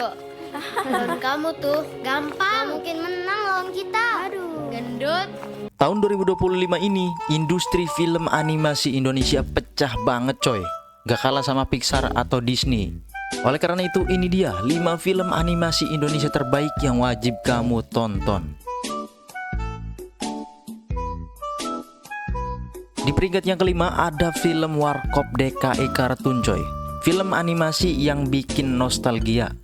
yuk. Lawan kamu tuh gampang. Mungkin menang lawan kita. Aduh, gendut. Tahun 2025 ini, industri film animasi Indonesia pecah banget coy. Gak kalah sama Pixar atau Disney. Oleh karena itu, ini dia 5 film animasi Indonesia terbaik yang wajib kamu tonton. Di peringkat yang kelima ada film Warkop DKI Kartun coy. Film animasi yang bikin nostalgia.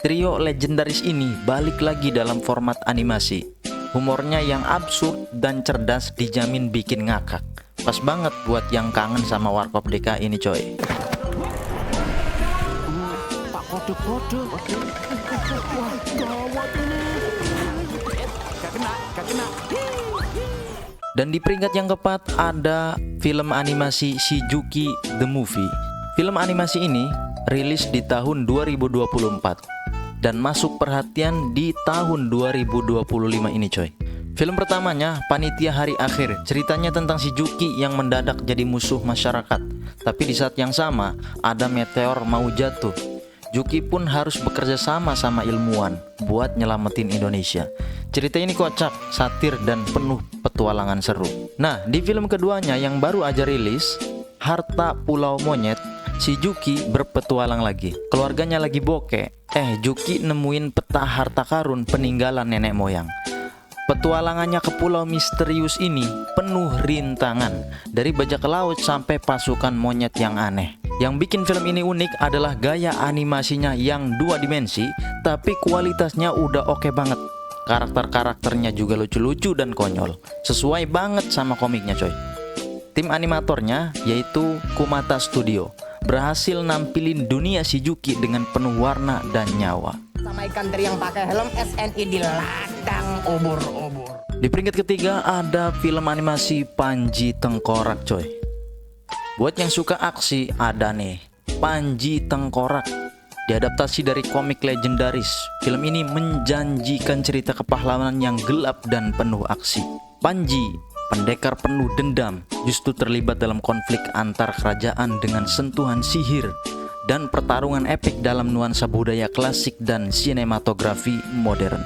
Trio legendaris ini balik lagi dalam format animasi. Humornya yang absurd dan cerdas dijamin bikin ngakak. Pas banget buat yang kangen sama Warkop DKI ini coy. Pak kode-kode. Wah, gawat ini. Gak kena. Dan di peringkat yang keempat ada film animasi Shijuki the Movie. Film animasi ini rilis di tahun 2024 dan masuk perhatian di tahun 2025 ini coy. Film pertamanya Panitia Hari Akhir. Ceritanya tentang Shijuki yang mendadak jadi musuh masyarakat. Tapi di saat yang sama ada meteor mau jatuh. Juki pun harus bekerja sama ilmuwan buat nyelamatin Indonesia. Cerita ini kocak, satir, dan penuh petualangan seru. Nah, di film keduanya yang baru aja rilis, Harta Pulau Monyet, si Juki berpetualang lagi. Keluarganya lagi bokeh. Juki nemuin peta harta karun peninggalan nenek moyang. Petualangannya ke pulau misterius ini penuh rintangan. Dari bajak laut sampai pasukan monyet yang aneh. Yang bikin film ini unik adalah gaya animasinya yang 2 dimensi, tapi kualitasnya udah oke banget. Karakter-karakternya juga lucu-lucu dan konyol. Sesuai banget sama komiknya coy. Tim animatornya yaitu Kumata Studio berhasil nampilin dunia Shijuki dengan penuh warna dan nyawa. Sama ikan teri yang pakai helm SNI di ladang obor-obor. Di peringkat ketiga ada film animasi Panji Tengkorak coy. Buat yang suka aksi ada nih Panji Tengkorak. Diadaptasi dari komik legendaris. Film ini menjanjikan cerita kepahlawanan yang gelap dan penuh aksi. Panji, pendekar penuh dendam, justru terlibat dalam konflik antar kerajaan dengan sentuhan sihir dan pertarungan epik dalam nuansa budaya klasik dan sinematografi modern.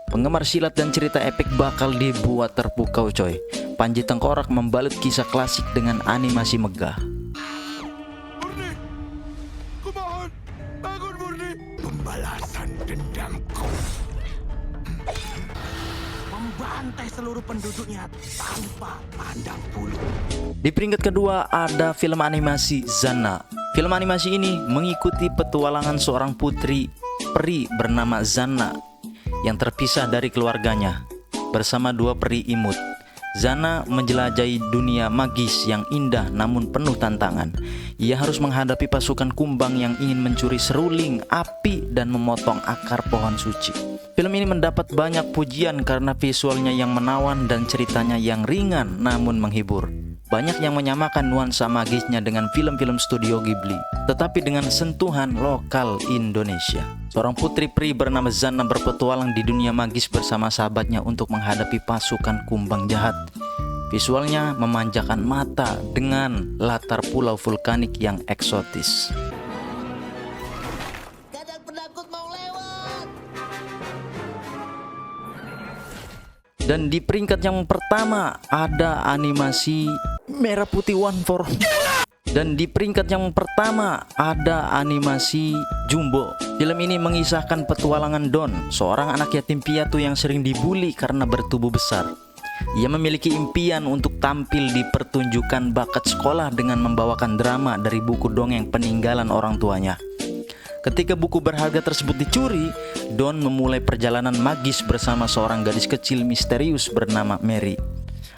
Penggemar silat dan cerita epik bakal dibuat terpukau coy. Panji Tengkorak membalut kisah klasik dengan animasi megah. Murni, kumohon, bangun Murni. Pembalasan dendamku. Membantai seluruh penduduknya tanpa pandang bulu. Di peringkat kedua ada film animasi Zanna. Film animasi ini mengikuti petualangan seorang putri peri bernama Zanna yang terpisah dari keluarganya bersama 2 peri imut. Zanna menjelajahi dunia magis yang indah namun penuh tantangan. Ia harus menghadapi pasukan kumbang yang ingin mencuri seruling api dan memotong akar pohon suci. Film ini mendapat banyak pujian karena visualnya yang menawan dan ceritanya yang ringan namun menghibur. Banyak yang menyamakan nuansa magisnya dengan film-film studio Ghibli, tetapi dengan sentuhan lokal Indonesia. Seorang putri peri bernama Zanna berpetualang di dunia magis bersama sahabatnya untuk menghadapi pasukan kumbang jahat. Visualnya memanjakan mata dengan latar pulau vulkanik yang eksotis. Dan di peringkat yang pertama ada animasi Merah Putih One for. Dan di peringkat yang pertama ada animasi Jumbo. Film ini mengisahkan petualangan Don, seorang anak yatim piatu yang sering dibully karena bertubuh besar. Ia memiliki impian untuk tampil di pertunjukan bakat sekolah dengan membawakan drama dari buku dongeng peninggalan orang tuanya. Ketika buku berharga tersebut dicuri, Don memulai perjalanan magis bersama seorang gadis kecil misterius bernama Mary.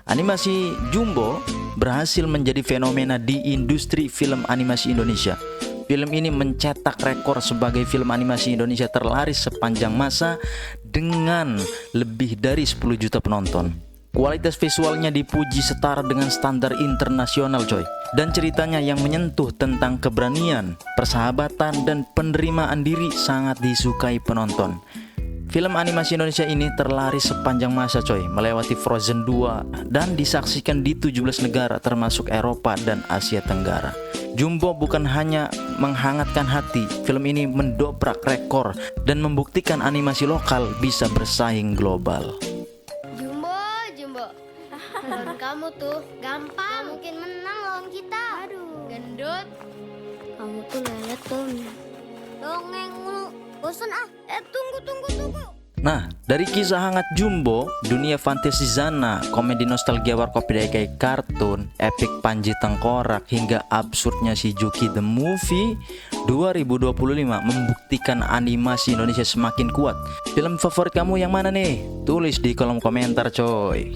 Animasi Jumbo berhasil menjadi fenomena di industri film animasi Indonesia. Film ini mencetak rekor sebagai film animasi Indonesia terlaris sepanjang masa dengan lebih dari 10 juta penonton. Kualitas visualnya dipuji setara dengan standar internasional coy. Dan ceritanya yang menyentuh tentang keberanian, persahabatan, dan penerimaan diri sangat disukai penonton. Film animasi Indonesia ini terlaris sepanjang masa coy, melewati Frozen 2 dan disaksikan di 17 negara termasuk Eropa dan Asia Tenggara. Jumbo bukan hanya menghangatkan hati, film ini mendobrak rekor dan membuktikan animasi lokal bisa bersaing global. Jumbo, Jumbo. Lawan kamu tuh gampang. Mungkin menang lawan kita. Aduh. Gendut. Kamu tuh lelet tuh. Dongeng mulu. Bosan ah. Tunggu. Nah, dari kisah hangat Jumbo, dunia fantasi Zana, komedi nostalgia warkop kayak kartun, epic Panji Tengkorak, hingga absurdnya Shijuki the Movie, 2025 membuktikan animasi Indonesia semakin kuat. Film favorit kamu yang mana nih? Tulis di kolom komentar coy.